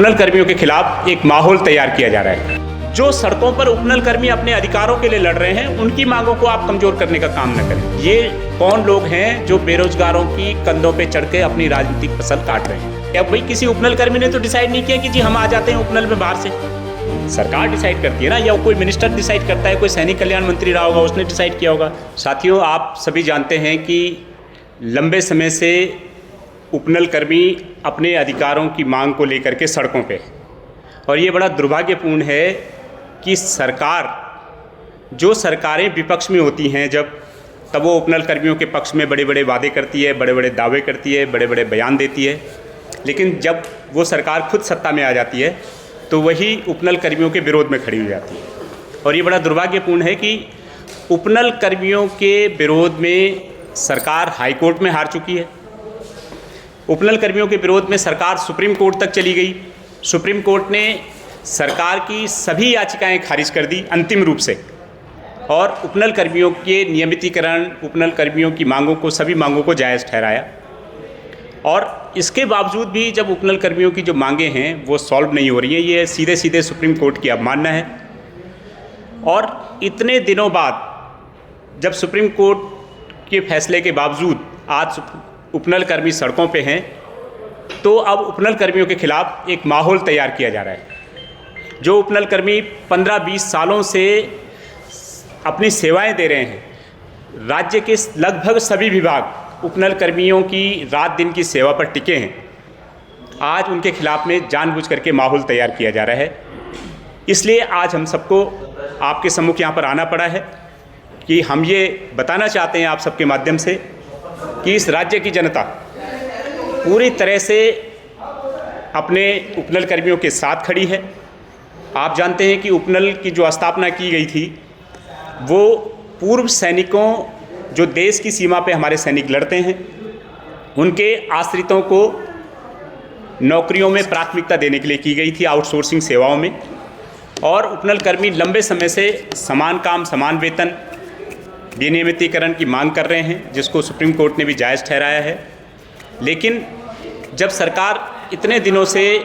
उपनल कर्मियों के खिलाफ एक माहौल तैयार किया जा रहा है। जो सड़कों पर उपनल कर्मी अपने अधिकारों के लिए लड़ रहे हैं, उनकी मांगों को आप कमजोर करने का काम न करें। ये कौन लोग हैं जो बेरोजगारों की कंधों पे चढ़ के अपनी राजनीतिक फसल काट रहे हैं? अब भाई किसी उपनल कर्मी ने तो डिसाइड नहीं किया कि जी हम आ जाते हैं उपनल में बाहर से। सरकार डिसाइड करती है ना, या कोई मिनिस्टर डिसाइड करता है, कोई सैनिक कल्याण मंत्री रहा होगा, उसने डिसाइड किया होगा। साथियों, आप सभी जानते हैं कि लंबे समय से उपनल कर्मी अपने अधिकारों की मांग को लेकर के सड़कों पे, और ये बड़ा दुर्भाग्यपूर्ण है कि जो सरकारें विपक्ष में होती हैं तब वो उपनल कर्मियों के पक्ष में बड़े बड़े वादे करती है, बड़े बड़े दावे करती है, बड़े बड़े बयान देती है, लेकिन जब वो सरकार खुद सत्ता में आ जाती है तो वही उपनल कर्मियों के विरोध में खड़ी हो जाती है। और ये बड़ा दुर्भाग्यपूर्ण है कि उपनल कर्मियों के विरोध में सरकार हाई कोर्ट में हार चुकी है। उपनल कर्मियों के विरोध में सरकार सुप्रीम कोर्ट तक चली गई। सुप्रीम कोर्ट ने सरकार की सभी याचिकाएं खारिज कर दी अंतिम रूप से, और उपनल कर्मियों के नियमितीकरण, उपनल कर्मियों की मांगों को, सभी मांगों को जायज़ ठहराया। और इसके बावजूद भी जब उपनल कर्मियों की जो मांगें हैं वो सॉल्व नहीं हो रही हैं, ये सीधे सीधे सुप्रीम कोर्ट की अवमानना है। और इतने दिनों बाद जब सुप्रीम कोर्ट के फैसले के बावजूद आज उपनल कर्मी सड़कों पे हैं, तो अब उपनल कर्मियों के खिलाफ एक माहौल तैयार किया जा रहा है। जो उपनल कर्मी 15-20 सालों से अपनी सेवाएं दे रहे हैं, राज्य के लगभग सभी विभाग उपनल कर्मियों की रात दिन की सेवा पर टिके हैं, आज उनके खिलाफ में जानबूझ करके माहौल तैयार किया जा रहा है। इसलिए आज हम सबको आपके सम्मुख यहाँ पर आना पड़ा है कि हम ये बताना चाहते हैं आप सबके माध्यम से कि इस राज्य की जनता पूरी तरह से अपने उपनल कर्मियों के साथ खड़ी है। आप जानते हैं कि उपनल की जो स्थापना की गई थी वो पूर्व सैनिकों, जो देश की सीमा पे हमारे सैनिक लड़ते हैं, उनके आश्रितों को नौकरियों में प्राथमिकता देने के लिए की गई थी, आउटसोर्सिंग सेवाओं में। और उपनल कर्मी लंबे समय से समान काम समान वेतन, विनियमितीकरण की मांग कर रहे हैं, जिसको सुप्रीम कोर्ट ने भी जायज़ ठहराया है। लेकिन जब सरकार इतने दिनों से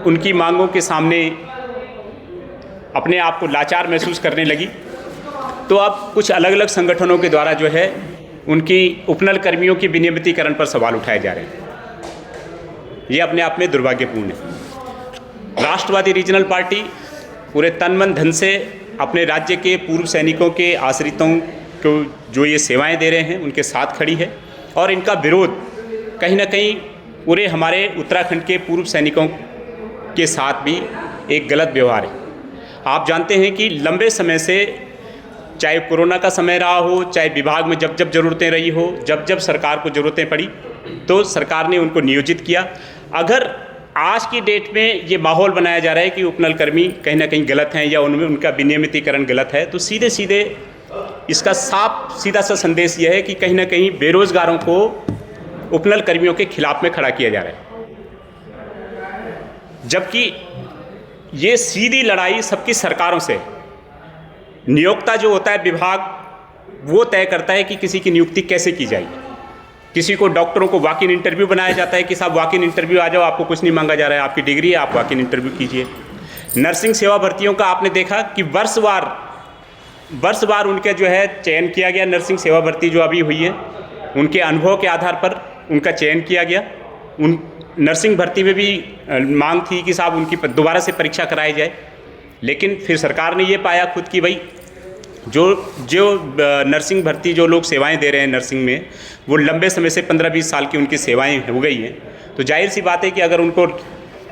उनकी मांगों के सामने अपने आप को लाचार महसूस करने लगी, तो अब कुछ अलग अलग संगठनों के द्वारा जो है उनकी उपनल कर्मियों की विनियमितीकरण पर सवाल उठाए जा रहे हैं। ये अपने आप में दुर्भाग्यपूर्ण है। राष्ट्रवादी रीजनल पार्टी पूरे तन मन धन से अपने राज्य के पूर्व सैनिकों के आश्रितों को जो ये सेवाएं दे रहे हैं उनके साथ खड़ी है, और इनका विरोध कहीं ना कहीं पूरे हमारे उत्तराखंड के पूर्व सैनिकों के साथ भी एक गलत व्यवहार है। आप जानते हैं कि लंबे समय से, चाहे कोरोना का समय रहा हो, चाहे विभाग में जब जब ज़रूरतें रही हो, जब जब सरकार को ज़रूरतें पड़ी तो सरकार ने उनको नियोजित किया। अगर आज की डेट में ये माहौल बनाया जा रहा है कि उपनल कर्मी कहीं ना कहीं गलत हैं या उनमें उनका विनियमितीकरण गलत है, तो सीधे सीधे इसका सीधा सा संदेश ये है कि कहीं ना कहीं बेरोजगारों को उपनल कर्मियों के खिलाफ में खड़ा किया जा रहा है। जबकि ये सीधी लड़ाई सबकी सरकारों से। नियोक्ता जो होता है विभाग, वो तय करता है कि किसी की नियुक्ति कैसे की जाएगी। किसी को, डॉक्टरों को वॉक इन इंटरव्यू बनाया जाता है कि साहब वॉक इन इंटरव्यू आ जाओ, आपको कुछ नहीं मांगा जा रहा है, आपकी डिग्री है, आप वॉक इन इंटरव्यू कीजिए। नर्सिंग सेवा भर्तियों का आपने देखा कि वर्षवार उनका जो है चयन किया गया। नर्सिंग सेवा भर्ती जो अभी हुई है, उनके अनुभव के आधार पर उनका चयन किया गया। उन नर्सिंग भर्ती में भी मांग थी कि साहब उनकी दोबारा से परीक्षा कराई जाए, लेकिन फिर सरकार ने ये पाया खुद कि भाई जो नर्सिंग भर्ती जो लोग सेवाएं दे रहे हैं नर्सिंग में, वो लंबे समय से 15-20 साल की उनकी सेवाएं हो गई हैं। तो जाहिर सी बात है कि अगर उनको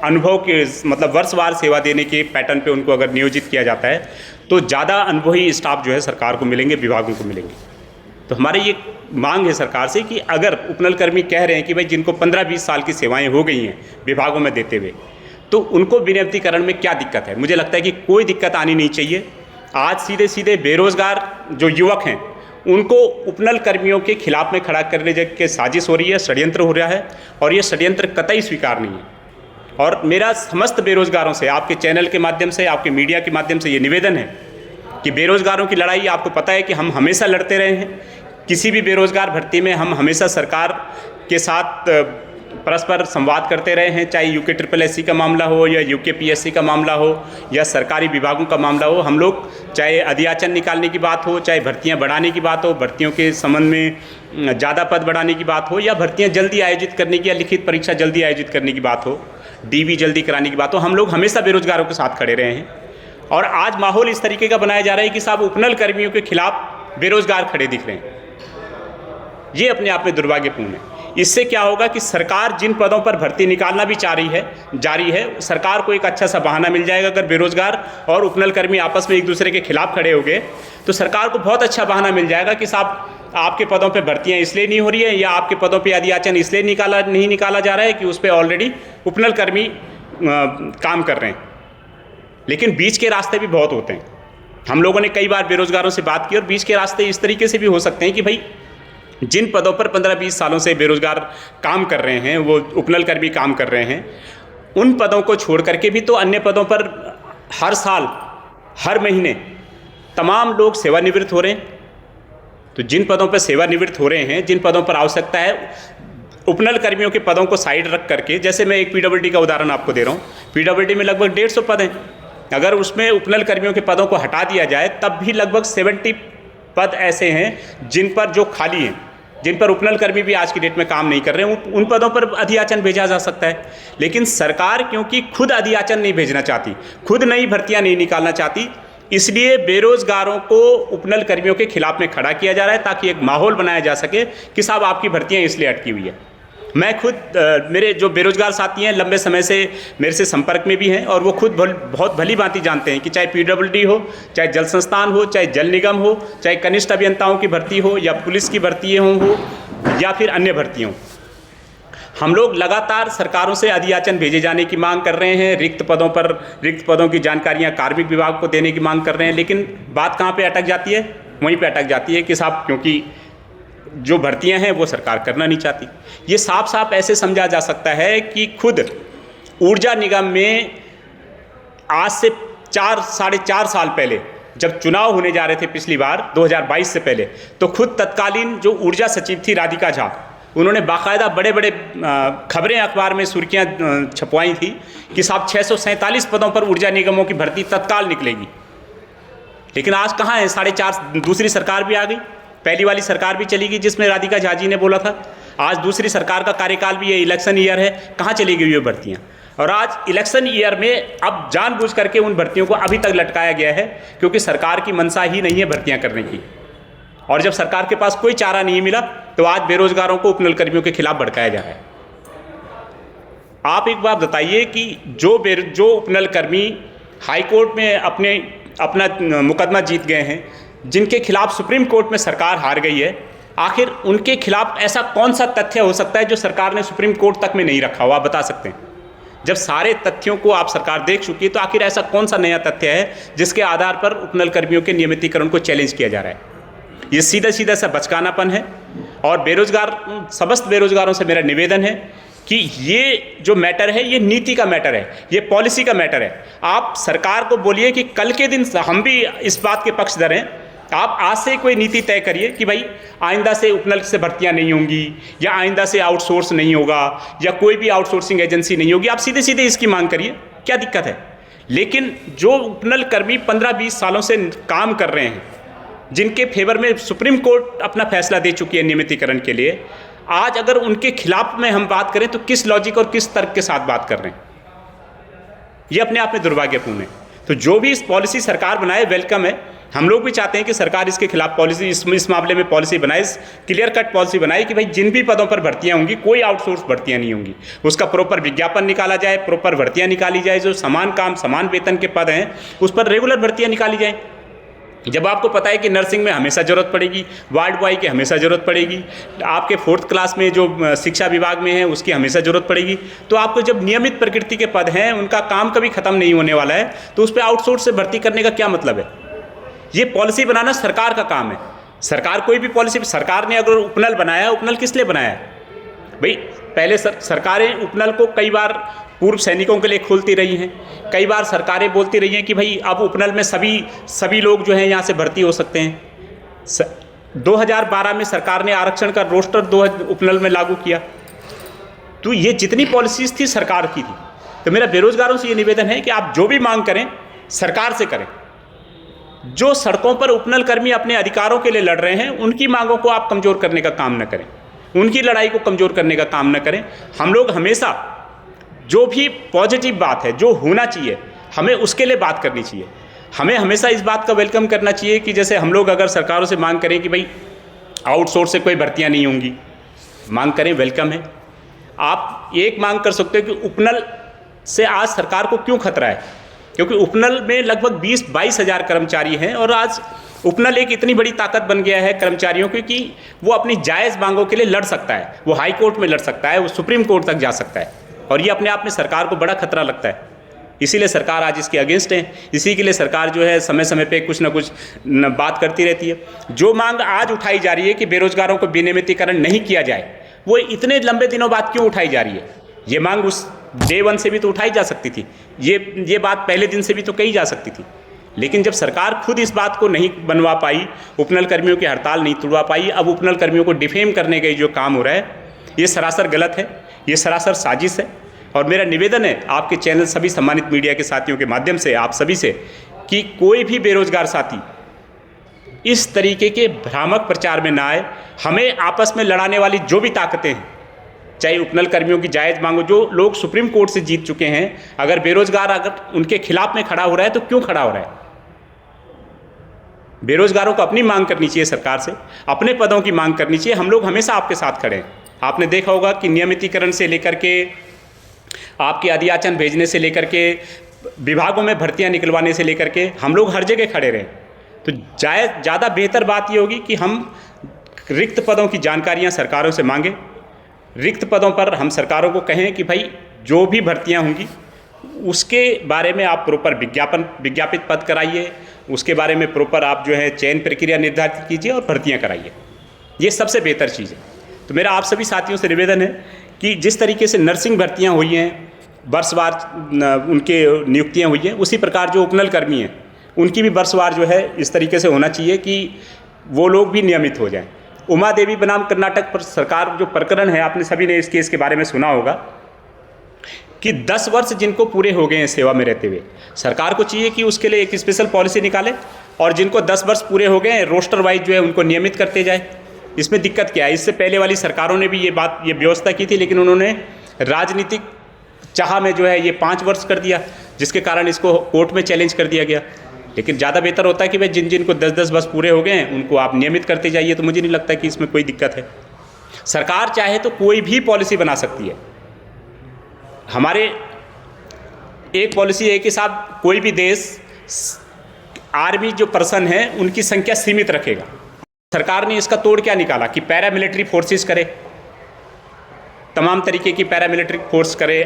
अनुभव के मतलब वर्षवार सेवा देने के पैटर्न पे उनको अगर नियोजित किया जाता है तो ज़्यादा अनुभवी स्टाफ जो है सरकार को मिलेंगे, विभागों को मिलेंगे। तो हमारी ये मांग है सरकार से कि अगर उपनल कर्मी कह रहे हैं कि भाई जिनको 15-20 साल की सेवाएं हो गई हैं विभागों में देते हुए, तो उनको विनियमितीकरण में क्या दिक्कत है? मुझे लगता है कि कोई दिक्कत आनी नहीं चाहिए। आज सीधे सीधे बेरोजगार जो युवक हैं उनको उपनल कर्मियों के खिलाफ में खड़ा करने की साजिश हो रही है, षड्यंत्र हो रहा है, और ये षड्यंत्र कतई स्वीकार नहीं है। और मेरा समस्त बेरोजगारों से, आपके चैनल के माध्यम से, आपके मीडिया के माध्यम से ये निवेदन है कि बेरोजगारों की लड़ाई आपको पता है कि हम हमेशा लड़ते रहे हैं। किसी भी बेरोजगार भर्ती में हम हमेशा सरकार के साथ परस्पर संवाद करते रहे हैं, चाहे UKSSC का मामला हो या UKPSC का मामला हो या सरकारी विभागों का मामला हो। हम लोग चाहे अध्याचन निकालने की बात हो, चाहे भर्तियां बढ़ाने की बात हो, भर्तियों के संबंध में ज़्यादा पद बढ़ाने की बात हो, या भर्तियां जल्दी आयोजित करने की या लिखित परीक्षा जल्दी आयोजित करने की बात हो, DV जल्दी कराने की बात हो, हम लोग हमेशा बेरोजगारों के साथ खड़े रहे हैं। और आज माहौल इस तरीके का बनाया जा रहा है कि साहब उपनल कर्मियों के खिलाफ बेरोजगार खड़े दिख रहे हैं। ये अपने आप में दुर्भाग्यपूर्ण है। इससे क्या होगा कि सरकार जिन पदों पर भर्ती निकालना भी जारी है, सरकार को एक अच्छा सा बहाना मिल जाएगा। अगर बेरोजगार और उपनल कर्मी आपस में एक दूसरे के खिलाफ खड़े हो गए तो सरकार को बहुत अच्छा बहाना मिल जाएगा कि साहब आपके पदों पे भर्तियां इसलिए नहीं हो रही है या आपके पदों पे अध्याचन इसलिए नहीं निकाला जा रहा है कि उस पर ऑलरेडी उपनल कर्मी काम कर रहे हैं। लेकिन बीच के रास्ते भी बहुत होते हैं। हम लोगों ने कई बार बेरोजगारों से बात की और बीच के रास्ते इस तरीके से भी हो सकते हैं कि भाई जिन पदों पर 15-20 सालों से बेरोजगार काम कर रहे हैं, वो उपनल कर्मी काम कर रहे हैं, उन पदों को छोड़ करके भी तो अन्य पदों पर हर साल हर महीने तमाम लोग सेवानिवृत्त हो रहे हैं। तो जिन पदों पर सेवानिवृत्त हो रहे हैं, जिन पदों पर आवश्यकता है, उपनल कर्मियों के पदों को साइड रख करके, जैसे मैं एक PWD का उदाहरण आपको दे रहा हूँ, PWD में लगभग 150 पद हैं। अगर उसमें उपनल कर्मियों के पदों को हटा दिया जाए तब भी लगभग 70 पद ऐसे हैं जिन पर जो खाली हैं, जिन पर उपनल कर्मी भी आज की डेट में काम नहीं कर रहे हैं, उन पदों पर अध्याचन भेजा जा सकता है। लेकिन सरकार क्योंकि खुद अध्याचन नहीं भेजना चाहती, खुद नई भर्तियां नहीं निकालना चाहती, इसलिए बेरोजगारों को उपनल कर्मियों के खिलाफ में खड़ा किया जा रहा है ताकि एक माहौल बनाया जा सके कि साहब आपकी भर्तियां इसलिए अटकी हुई है। मैं खुद मेरे जो बेरोजगार साथी हैं लंबे समय से मेरे से संपर्क में भी हैं और वो खुद बहुत भली भांति जानते हैं कि चाहे PWD हो, चाहे जल संस्थान हो, चाहे जल निगम हो, चाहे कनिष्ठ अभियंताओं की भर्ती हो या पुलिस की भर्ती हो या फिर अन्य भर्तियों, हम लोग लगातार सरकारों से अध्याचन भेजे जाने की मांग कर रहे हैं। रिक्त पदों की जानकारियाँ कार्मिक विभाग को देने की मांग कर रहे हैं। लेकिन बात कहाँ पर अटक जाती है? वहीं पर अटक जाती है कि साहब क्योंकि जो भर्तियां हैं वो सरकार करना नहीं चाहती। ये साफ साफ ऐसे समझा जा सकता है कि खुद ऊर्जा निगम में आज से 4-4.5 साल पहले जब चुनाव होने जा रहे थे पिछली बार 2022 से पहले, तो खुद तत्कालीन जो ऊर्जा सचिव थी राधिका झा, उन्होंने बाकायदा बड़े बड़े खबरें अखबार में सुर्खियाँ छपवाई थी कि साहब 647 पदों पर ऊर्जा निगमों की भर्ती तत्काल निकलेगी। लेकिन आज कहाँ है? 4.5 दूसरी सरकार भी आ गई, पहली वाली सरकार भी चली गई जिसमें राधिका झा जी ने बोला था। आज दूसरी सरकार का कार्यकाल भी है, इलेक्शन ईयर है, कहाँ चली गई ये भर्तियाँ? और आज इलेक्शन ईयर में अब जानबूझ करके उन भर्तियों को अभी तक लटकाया गया है क्योंकि सरकार की मंशा ही नहीं है भर्तियाँ करने की। और जब सरकार के पास कोई चारा नहीं मिला तो आज बेरोजगारों को उपनल कर्मियों के खिलाफ भड़काया जा रहा है। आप एक बात बताइए कि जो उपनल कर्मी हाईकोर्ट में अपना मुकदमा जीत गए हैं, जिनके खिलाफ सुप्रीम कोर्ट में सरकार हार गई है, आखिर उनके खिलाफ ऐसा कौन सा तथ्य हो सकता है जो सरकार ने सुप्रीम कोर्ट तक में नहीं रखा हो? आप बता सकते हैं? जब सारे तथ्यों को आप सरकार देख चुकी है तो आखिर ऐसा कौन सा नया तथ्य है जिसके आधार पर उपनल कर्मियों के नियमितीकरण को चैलेंज किया जा रहा है? ये सीधा सा बचकानापन है। और समस्त बेरोजगारों से मेरा निवेदन है कि ये जो मैटर है ये नीति का मैटर है, ये पॉलिसी का मैटर है। आप सरकार को बोलिए कि कल के दिन हम भी इस बात के पक्षधर हैं, आप आज से कोई नीति तय करिए कि भाई आइंदा से उपनल से भर्तियां नहीं होंगी या आइंदा से आउटसोर्स नहीं होगा या कोई भी आउटसोर्सिंग एजेंसी नहीं होगी। आप सीधे सीधे इसकी मांग करिए, क्या दिक्कत है? लेकिन जो उपनल कर्मी 15-20 सालों से काम कर रहे हैं, जिनके फेवर में सुप्रीम कोर्ट अपना फैसला दे चुकी है नियमितीकरण के लिए, आज अगर उनके खिलाफ में हम बात करें तो किस लॉजिक और किस तर्क के साथ बात कर रहे हैं? ये अपने आप में दुर्भाग्यपूर्ण है। तो जो भी इस पॉलिसी सरकार बनाए वेलकम है। हम लोग भी चाहते हैं कि सरकार इसके खिलाफ पॉलिसी इस मामले में पॉलिसी बनाए, क्लियर कट पॉलिसी बनाए कि भाई जिन भी पदों पर भर्तियां होंगी कोई आउटसोर्स भर्तियां नहीं होंगी, उसका प्रॉपर विज्ञापन निकाला जाए, प्रॉपर भर्तियां निकाली जाए, जो समान काम समान वेतन के पद हैं उस पर रेगुलर भर्तियां निकाली जाए। जब आपको पता है कि नर्सिंग में हमेशा ज़रूरत पड़ेगी, वार्ड बॉय की हमेशा ज़रूरत पड़ेगी, आपके 4th क्लास में जो शिक्षा विभाग में है उसकी हमेशा ज़रूरत पड़ेगी, तो आपको जब नियमित प्रकृति के पद हैं, उनका काम कभी ख़त्म नहीं होने वाला है, तो उस पर आउटसोर्स से भर्ती करने का क्या मतलब है? ये पॉलिसी बनाना सरकार का काम है। सरकार कोई भी पॉलिसी, सरकार ने अगर उपनल बनाया, उपनल किस लिए बनाया है भाई? पहले सरकारें उपनल को कई बार पूर्व सैनिकों के लिए खोलती रही हैं, कई बार सरकारें बोलती रही हैं कि भाई अब उपनल में सभी लोग जो हैं यहाँ से भर्ती हो सकते हैं। 2012 में सरकार ने आरक्षण का रोस्टर उपनल में लागू किया, तो ये जितनी पॉलिसीज़ थी सरकार की थी। तो मेरा बेरोजगारों से ये निवेदन है कि आप जो भी मांग करें सरकार से करें। जो सड़कों पर उपनल कर्मी अपने अधिकारों के लिए लड़ रहे हैं उनकी मांगों को आप कमज़ोर करने का काम न करें, उनकी लड़ाई को कमज़ोर करने का काम न करें। हम लोग हमेशा जो भी पॉजिटिव बात है, जो होना चाहिए, हमें उसके लिए बात करनी चाहिए। हमें हमेशा इस बात का वेलकम करना चाहिए कि जैसे हम लोग अगर सरकारों से मांग करें कि भाई आउटसोर्स से कोई भर्तियां नहीं होंगी, मांग करें, वेलकम है। आप एक मांग कर सकते हो कि उपनल से आज सरकार को क्यों खतरा है, क्योंकि उपनल में लगभग 20-22 हज़ार कर्मचारी हैं और आज उपनल एक इतनी बड़ी ताकत बन गया है कर्मचारियों की कि वो अपनी जायज़ मांगों के लिए लड़ सकता है, वो हाई कोर्ट में लड़ सकता है, वो सुप्रीम कोर्ट तक जा सकता है। और ये अपने आप में सरकार को बड़ा खतरा लगता है, इसीलिए सरकार आज इसके अगेंस्ट है। इसी के लिए सरकार जो है समय समय पे कुछ ना कुछ बात करती रहती है। जो मांग आज उठाई जा रही है कि बेरोजगारों को विनियमितीकरण नहीं किया जाए, वो इतने लंबे दिनों बाद क्यों उठाई जा रही है? ये मांग उस डे 1 से भी तो उठाई जा सकती थी, ये बात पहले दिन से भी तो कही जा सकती थी। लेकिन जब सरकार खुद इस बात को नहीं बनवा पाई, उपनल कर्मियों की हड़ताल नहीं तुड़वा पाई, अब उपनल कर्मियों को डिफेम करने का जो काम हो रहा है ये सरासर गलत है, ये सरासर साजिश है। और मेरा निवेदन है आपके चैनल सभी सम्मानित मीडिया के साथियों के माध्यम से आप सभी से कि कोई भी बेरोजगार साथी इस तरीके के भ्रामक प्रचार में ना आए। हमें आपस में लड़ाने वाली जो भी ताकतें हैं, चाहे उपनल कर्मियों की जायज़ मांगो, जो लोग सुप्रीम कोर्ट से जीत चुके हैं, अगर बेरोजगार अगर उनके खिलाफ में खड़ा हो रहा है तो क्यों खड़ा हो रहा है? बेरोजगारों को अपनी मांग करनी चाहिए, सरकार से अपने पदों की मांग करनी चाहिए। हम लोग हमेशा आपके साथ खड़े हैं। आपने देखा होगा कि नियमितीकरण से लेकर के आपके अधियाचन भेजने से लेकर के विभागों में भर्तियां निकलवाने से लेकर के हम लोग हर जगह खड़े रहे। तो ज़्यादा बेहतर बात ये होगी कि हम रिक्त पदों की जानकारियां सरकारों से मांगें। रिक्त पदों पर हम सरकारों को कहें कि भाई जो भी भर्तियां होंगी उसके बारे में आप प्रॉपर विज्ञापित पद कराइए, उसके बारे में प्रॉपर आप जो है चयन प्रक्रिया निर्धारित कीजिए और भर्तियां कराइए। ये सबसे बेहतर चीज़ है। तो मेरा आप सभी साथियों से निवेदन है कि जिस तरीके से नर्सिंग भर्तियां हुई हैं, वर्षवार उनके नियुक्तियां हुई हैं, उसी प्रकार जो उपनल कर्मी हैं उनकी भी वर्षवार जो है इस तरीके से होना चाहिए कि वो लोग भी नियमित हो जाएं। उमा देवी बनाम कर्नाटक पर सरकार जो प्रकरण है, आपने सभी ने इस केस के बारे में सुना होगा कि 10 वर्ष जिनको पूरे हो गए हैं सेवा में रहते हुए, सरकार को चाहिए कि उसके लिए एक स्पेशल पॉलिसी निकाले और जिनको 10 वर्ष पूरे हो गए हैं रोस्टर वाइज जो है उनको नियमित करते जाए। इसमें दिक्कत क्या है? इससे पहले वाली सरकारों ने भी ये व्यवस्था की थी, लेकिन उन्होंने राजनीतिक चाह में जो है ये 5 वर्ष कर दिया, जिसके कारण इसको कोर्ट में चैलेंज कर दिया गया। लेकिन ज़्यादा बेहतर होता है कि भाई जिन को 10-10 वर्ष पूरे हो गए हैं उनको आप नियमित करते जाइए। तो मुझे नहीं लगता कि इसमें कोई दिक्कत है। सरकार चाहे तो कोई भी पॉलिसी बना सकती है। हमारे एक पॉलिसी है कि साहब कोई भी देश आर्मी जो पर्सन है उनकी संख्या सीमित रखेगा। सरकार ने इसका तोड़ क्या निकाला कि पैरामिलिट्री फोर्सेस करे, तमाम तरीके की पैरामिलिट्री फोर्स करे,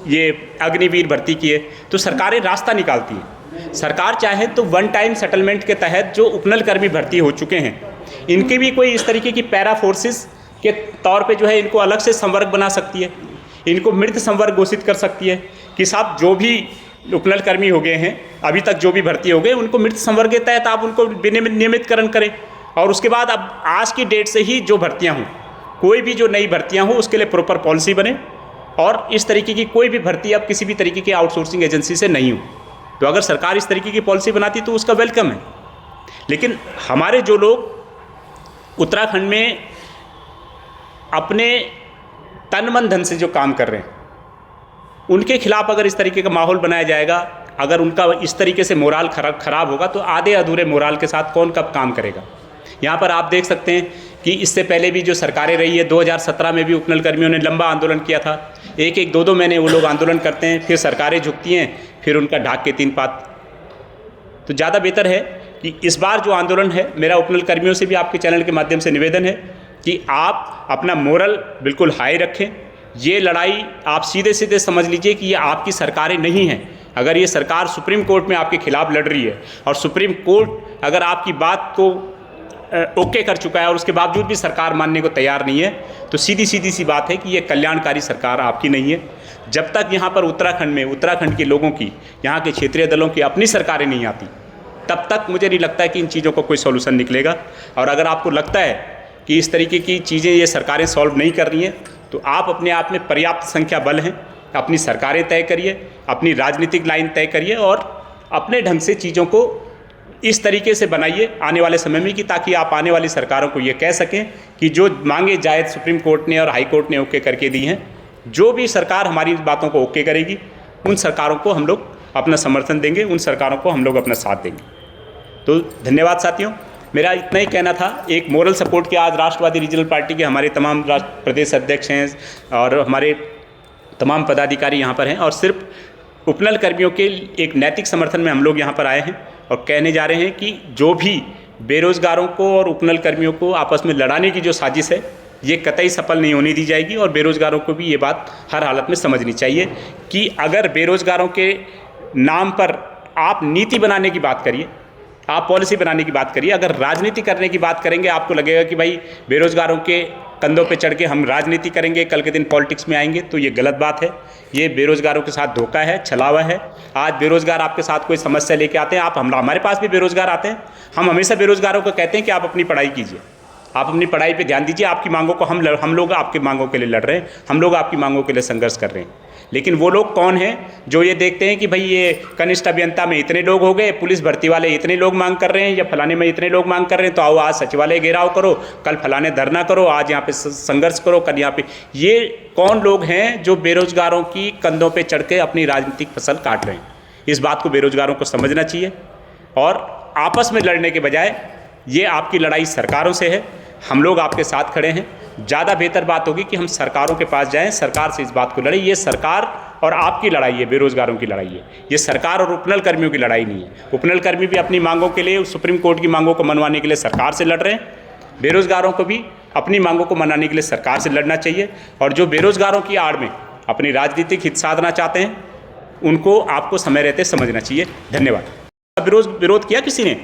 ये अग्निवीर भर्ती किए। तो सरकारें रास्ता निकालती हैं। सरकार चाहे तो वन टाइम सेटलमेंट के तहत जो उपनल कर्मी भर्ती हो चुके हैं इनके भी कोई इस तरीके की पैरा फोर्सेस के तौर पे जो है इनको अलग से संवर्ग बना सकती है, इनको मृत संवर्ग घोषित कर सकती है कि साहब जो भी उपनल कर्मी हो गए हैं अभी तक जो भी भर्ती हो गए उनको मृत संवर्ग के तहत आप उनको नियमितकरण करें। और उसके बाद अब आज की डेट से ही जो भर्तियां हों, कोई भी जो नई भर्तियां हों उसके लिए प्रॉपर पॉलिसी बने और इस तरीके की कोई भी भर्ती अब किसी भी तरीके की आउटसोर्सिंग एजेंसी से नहीं हो। तो अगर सरकार इस तरीके की पॉलिसी बनाती तो उसका वेलकम है। लेकिन हमारे जो लोग उत्तराखंड में अपने तन मन धन से जो काम कर रहे हैं उनके खिलाफ अगर इस तरीके का माहौल बनाया जाएगा, अगर उनका इस तरीके से मोराल खराब होगा तो आधे अधूरे मोराल के साथ कौन कब काम करेगा। यहाँ पर आप देख सकते हैं कि इससे पहले भी जो सरकारें रही है 2017 में भी उपनल कर्मियों ने लंबा आंदोलन किया था। 1-1, 2-2 महीने वो लोग आंदोलन करते हैं, फिर सरकारें झुकती हैं, फिर उनका ढाक के 3 पात। तो ज़्यादा बेहतर है कि इस बार जो आंदोलन है, मेरा उपनल कर्मियों से भी आपके चैनल के माध्यम से निवेदन है कि आप अपना मोरल बिल्कुल हाई रखें। ये लड़ाई आप सीधे सीधे समझ लीजिए कि ये आपकी सरकारें नहीं हैं। अगर ये सरकार सुप्रीम कोर्ट में आपके खिलाफ लड़ रही है और सुप्रीम कोर्ट अगर आपकी बात को ओके कर चुका है और उसके बावजूद भी सरकार मानने को तैयार नहीं है, तो सीधी सी बात है कि ये कल्याणकारी सरकार आपकी नहीं है। जब तक यहाँ पर उत्तराखंड के लोगों की, यहाँ के क्षेत्रीय दलों की अपनी सरकारें नहीं आती, तब तक मुझे नहीं लगता है कि इन चीज़ों का कोई सॉल्यूशन निकलेगा। और अगर आपको लगता है कि इस तरीके की चीज़ें ये सरकारें सॉल्व नहीं कर रही हैं, तो आप अपने आप में पर्याप्त संख्या बल हैं, अपनी सरकारें तय करिए, अपनी राजनीतिक लाइन तय करिए और अपने ढंग से चीज़ों को इस तरीके से बनाइए आने वाले समय में कि ताकि आप आने वाली सरकारों को ये कह सकें कि जो मांगे जायज़ सुप्रीम कोर्ट ने और हाई कोर्ट ने ओके करके दी हैं, जो भी सरकार हमारी बातों को ओके करेगी उन सरकारों को हम लोग अपना समर्थन देंगे, उन सरकारों को हम लोग अपना साथ देंगे। तो धन्यवाद साथियों, मेरा इतना ही कहना था। एक मोरल सपोर्ट के आज राष्ट्रवादी रीजनल पार्टी के हमारे तमाम प्रदेश अध्यक्ष हैं और हमारे तमाम पदाधिकारी यहाँ पर हैं और सिर्फ उपनल कर्मियों के एक नैतिक समर्थन में हम लोग यहाँ पर आए हैं और कहने जा रहे हैं कि जो भी बेरोज़गारों को और उपनल कर्मियों को आपस में लड़ाने की जो साजिश है ये कतई सफल नहीं होने दी जाएगी और बेरोज़गारों को भी ये बात हर हालत में समझनी चाहिए कि अगर बेरोज़गारों के नाम पर आप नीति बनाने की बात करिए, आप पॉलिसी बनाने की बात करिए, अगर राजनीति करने की बात करेंगे आपको लगेगा कि भाई बेरोज़गारों के कंधों पे चढ़ के हम राजनीति करेंगे, कल के दिन पॉलिटिक्स में आएंगे, तो ये गलत बात है। ये बेरोज़गारों के साथ धोखा है, छलावा है। आज बेरोज़गार आपके साथ कोई समस्या लेके आते हैं, हमारे पास भी बेरोज़गार आते हैं। हम हमेशा बेरोज़गारों को कहते हैं कि आप अपनी पढ़ाई कीजिए, आप अपनी पढ़ाई पे ध्यान दीजिए, आपकी मांगों को हम लोग आपकी मांगों के लिए लड़ रहे हैं, हम लोग आपकी मांगों के लिए संघर्ष कर रहे हैं। लेकिन वो लोग कौन हैं जो ये देखते हैं कि भाई ये कनिष्ठ अभियंता में इतने लोग हो गए, पुलिस भर्ती वाले इतने लोग मांग कर रहे हैं या फलाने में इतने लोग मांग कर रहे हैं, तो आओ आज सचिवालय घेराव करो, कल फलाने धरना करो, आज यहाँ पे संघर्ष करो, कल यहाँ पे। ये कौन लोग हैं जो बेरोज़गारों की कंधों पे चढ़ के अपनी राजनीतिक फसल काट रहे हैं? इस बात को बेरोज़गारों को समझना चाहिए और आपस में लड़ने के बजाय ये आपकी लड़ाई सरकारों से है, हम लोग आपके साथ खड़े हैं। ज़्यादा बेहतर बात होगी कि हम सरकारों के पास जाएं, सरकार से इस बात को लड़ें। ये सरकार और आपकी लड़ाई है, बेरोज़गारों की लड़ाई है, ये सरकार और उपनल कर्मियों की लड़ाई नहीं है। उपनल कर्मी भी अपनी मांगों के लिए, सुप्रीम कोर्ट की मांगों को मनवाने के लिए सरकार से लड़ रहे हैं, बेरोज़गारों को भी अपनी मांगों को मनाने के लिए सरकार से लड़ना चाहिए। और जो बेरोज़गारों की आड़ में अपनी राजनीतिक हित साधना चाहते हैं उनको आपको समय रहते समझना चाहिए। धन्यवाद। विरोध किया किसी ने?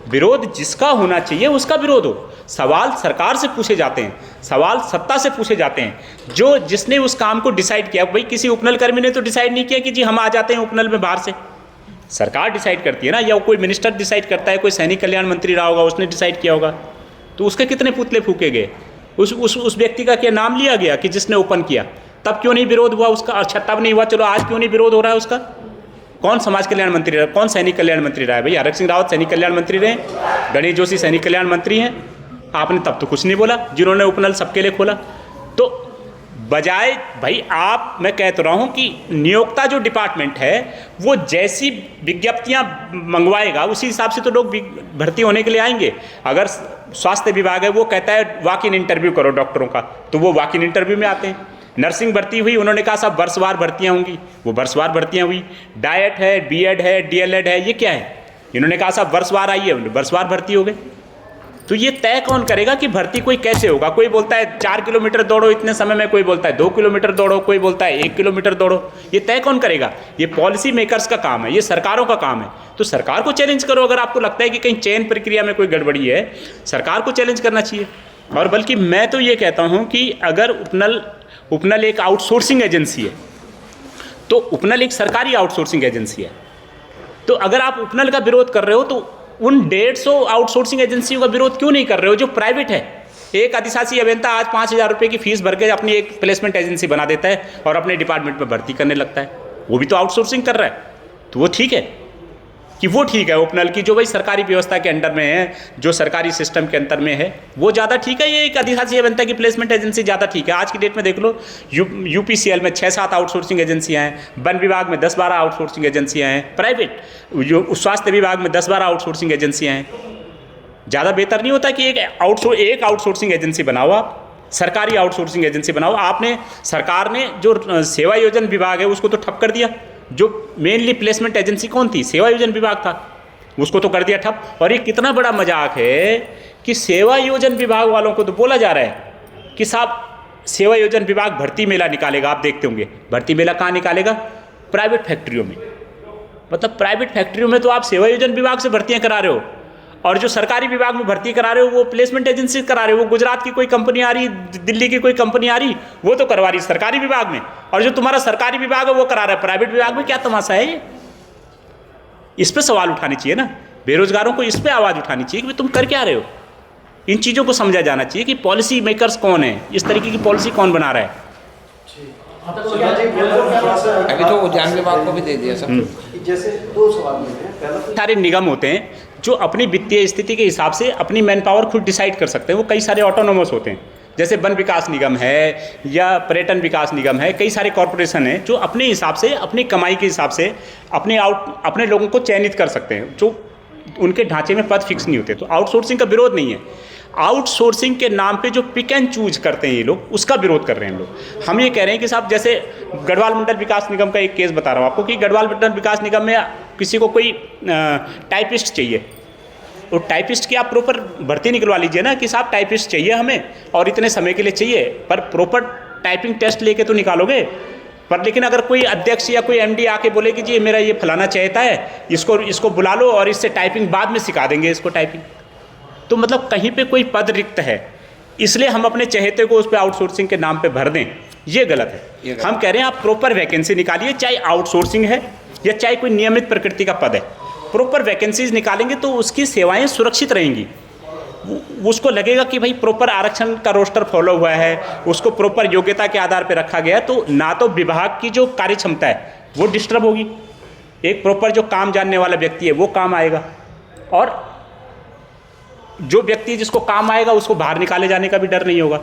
विरोध जिसका होना चाहिए उसका विरोध हो। सवाल सरकार से पूछे जाते हैं, सवाल सत्ता से पूछे जाते हैं, जो जिसने उस काम को डिसाइड किया। भाई किसी उपनल कर्मी ने तो डिसाइड नहीं किया कि जी हम आ जाते हैं उपनल में बाहर से, सरकार डिसाइड करती है ना, या कोई मिनिस्टर डिसाइड करता है, कोई सैनिक कल्याण मंत्री रहा होगा उसने डिसाइड किया होगा। तो उसके कितने पुतले फूके गए, उस व्यक्ति का क्या नाम लिया गया कि जिसने ओपन किया? तब क्यों नहीं विरोध हुआ उसका? अच्छा तब नहीं हुआ, चलो आज क्यों नहीं विरोध हो रहा है उसका? कौन समाज कल्याण मंत्री रहा, कौन सैनिक कल्याण मंत्री रहा है? भाई हरक सिंह रावत सैनिक कल्याण मंत्री रहे, गणेश जोशी सैनिक कल्याण मंत्री हैं, आपने तब तो कुछ नहीं बोला जिन्होंने उपनल सबके लिए खोला। तो बजाय भाई आप, मैं कह तो रहा हूँ कि नियोक्ता जो डिपार्टमेंट है वो जैसी विज्ञप्तियाँ मंगवाएगा उसी हिसाब से तो लोग भर्ती होने के लिए आएंगे। अगर स्वास्थ्य विभाग है वो कहता है वॉक इन इंटरव्यू करो डॉक्टरों का, तो वो वॉक इन इंटरव्यू में आते हैं। नर्सिंग भर्ती हुई, उन्होंने कहा सब वर्षवार भर्तियाँ होंगी, वो वर्षवार भर्तियाँ हुई। डाइट है, बीएड है, डीएलएड है, ये क्या है? इन्होंने कहा सब वर्षवार आइए, वर्षवार भर्ती हो गए। तो ये तय कौन करेगा कि भर्ती कोई कैसे होगा? कोई बोलता है 4 किलोमीटर दौड़ो इतने समय में, कोई बोलता है 2 किलोमीटर दौड़ो, कोई बोलता है 1 किलोमीटर दौड़ो। ये तय कौन करेगा? ये पॉलिसी मेकर्स का काम है, ये सरकारों का काम है। तो सरकार को चैलेंज करो, अगर आपको लगता है कि कहीं चयन प्रक्रिया में कोई गड़बड़ी है, सरकार को चैलेंज करना चाहिए। और बल्कि मैं तो ये कहता हूँ कि अगर उपनल एक आउटसोर्सिंग एजेंसी है, तो उपनल एक सरकारी आउटसोर्सिंग एजेंसी है। तो अगर आप उपनल का विरोध कर रहे हो तो उन 150 आउटसोर्सिंग एजेंसियों का विरोध क्यों नहीं कर रहे हो जो प्राइवेट है? एक अधिशासी अभियंता आज 5,000 रुपये की फीस भर के अपनी एक प्लेसमेंट एजेंसी बना देता है और अपने डिपार्टमेंट में भर्ती करने लगता है, वो भी तो आउटसोर्सिंग कर रहा है। तो वो ठीक है कि वो ठीक है उपनल की, जो भाई सरकारी व्यवस्था के अंडर में है, जो सरकारी सिस्टम के अंदर में है, वो ज़्यादा ठीक है। ये एक अधिशासी अभियंता की प्लेसमेंट एजेंसी ज़्यादा ठीक है। आज की डेट में देख लो, यूपीसीएल में 6-7 आउटसोर्सिंग एजेंसियाँ हैं, वन विभाग में 10-12 आउटसोर्सिंग एजेंसियाँ हैं, प्राइवेट स्वास्थ्य विभाग में 10-12 आउटसोर्सिंग एजेंसियाँ हैं। ज़्यादा बेहतर नहीं होता कि एक आउटसोर्सिंग एजेंसी बनाओ, आप सरकारी आउटसोर्सिंग एजेंसी बनाओ। आपने सरकार ने जो सेवा योजन विभाग है उसको तो ठप कर दिया। जो मेनली प्लेसमेंट एजेंसी कौन थी? सेवा योजन विभाग था, उसको तो कर दिया ठप। और ये कितना बड़ा मजाक है कि सेवा योजन विभाग वालों को तो बोला जा रहा है कि साहब सेवा योजन विभाग भर्ती मेला निकालेगा। आप देखते होंगे भर्ती मेला कहाँ निकालेगा? प्राइवेट फैक्ट्रियों में। मतलब प्राइवेट फैक्ट्रियों में तो आप सेवा योजन विभाग से भर्तियाँ करा रहे हो, और जो सरकारी विभाग में भर्ती करा रहे हो वो प्लेसमेंट एजेंसी करा रहे हो। वो गुजरात की कोई कंपनी आ रही, दिल्ली की कोई कंपनी आ रही, वो तो करवा रही सरकारी विभाग में, और जो तुम्हारा सरकारी विभाग है वो करा रहा है प्राइवेट विभाग में। क्या तमाशा है ये? इस पे सवाल उठाने चाहिए ना, बेरोजगारों को इस पे आवाज़ उठानी चाहिए कि तुम कर क्या रहे हो। इन चीज़ों को समझा जाना चाहिए कि पॉलिसी मेकर्स कौन है, इस तरीके की पॉलिसी कौन बना रहा है। अभी तो उद्यान विभाग को भी दे दिया सब। जैसे 2 सवाल हैं। पहला तो सारे निगम होते हैं जो अपनी वित्तीय स्थिति के हिसाब से अपनी मैन पावर खुद डिसाइड कर सकते हैं। वो कई सारे ऑटोनोमस होते हैं, जैसे वन विकास निगम है या पर्यटन विकास निगम है, कई सारे कॉरपोरेशन हैं जो अपने हिसाब से, अपनी कमाई के हिसाब से अपने लोगों को चयनित कर सकते हैं, जो उनके ढांचे में पद फिक्स नहीं होते। तो आउटसोर्सिंग का विरोध नहीं है। आउटसोर्सिंग के नाम पे जो पिक एंड चूज करते हैं ये लोग, उसका विरोध कर रहे हैं हम लोग। हम ये कह रहे हैं कि साहब, जैसे गढ़वाल मंडल विकास निगम का एक केस बता रहा हूँ आपको कि गढ़वाल मंडल विकास निगम में किसी को कोई टाइपिस्ट चाहिए, तो टाइपिस्ट की आप प्रॉपर भर्ती निकलवा लीजिए ना कि साहब टाइपिस्ट चाहिए हमें और इतने समय के लिए चाहिए, पर प्रॉपर टाइपिंग टेस्ट लेके तो निकालोगे। पर लेकिन अगर कोई अध्यक्ष या कोई एमडी आके बोले कि जी मेरा ये फलाना चाहता है, इसको बुला लो और इससे टाइपिंग बाद में सिखा देंगे इसको टाइपिंग, तो मतलब कहीं पे कोई पद रिक्त है, इसलिए हम अपने चहेते को उस पर आउटसोर्सिंग के नाम पे भर दें, ये गलत है। हम कह रहे हैं आप प्रॉपर वैकेंसी निकालिए, चाहे आउटसोर्सिंग है या चाहे कोई नियमित प्रकृति का पद है, प्रॉपर वैकेंसीज निकालेंगे तो उसकी सेवाएं सुरक्षित रहेंगी। उसको लगेगा कि भाई प्रॉपर आरक्षण का रोस्टर फॉलो हुआ है, उसको प्रॉपर योग्यता के आधार पर रखा गया है, तो ना तो विभाग की जो कार्य क्षमता है वो डिस्टर्ब होगी, एक प्रॉपर जो काम जानने वाला व्यक्ति है वो काम आएगा, और जो व्यक्ति जिसको काम आएगा उसको बाहर निकाले जाने का भी डर नहीं होगा,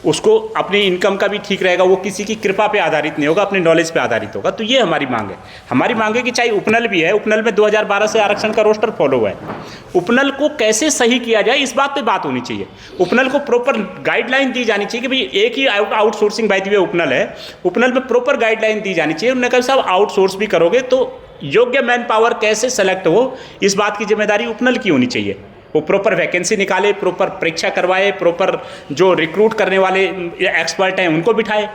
उसको अपनी इनकम का भी ठीक रहेगा, वो किसी की कृपा पे आधारित नहीं होगा, अपने नॉलेज पे आधारित होगा। तो ये हमारी मांग है। हमारी मांग है कि चाहे उपनल भी है, उपनल में 2012 से आरक्षण का रोस्टर फॉलो हुआ है, उपनल को कैसे सही किया जाए इस बात पे बात होनी चाहिए। उपनल को प्रॉपर गाइडलाइन दी जानी चाहिए कि भाई एक ही आउटसोर्सिंग बाय द वे उपनल है, उपनल में प्रॉपर गाइडलाइन दी जानी चाहिए। उन्होंने कहा साहब आउटसोर्स भी करोगे तो योग्य मैन पावर कैसे सेलेक्ट हो, इस बात की जिम्मेदारी उपनल की होनी चाहिए। वो प्रॉपर वैकेंसी निकाले, प्रॉपर परीक्षा करवाए, प्रॉपर जो रिक्रूट करने वाले एक्सपर्ट हैं उनको बिठाए।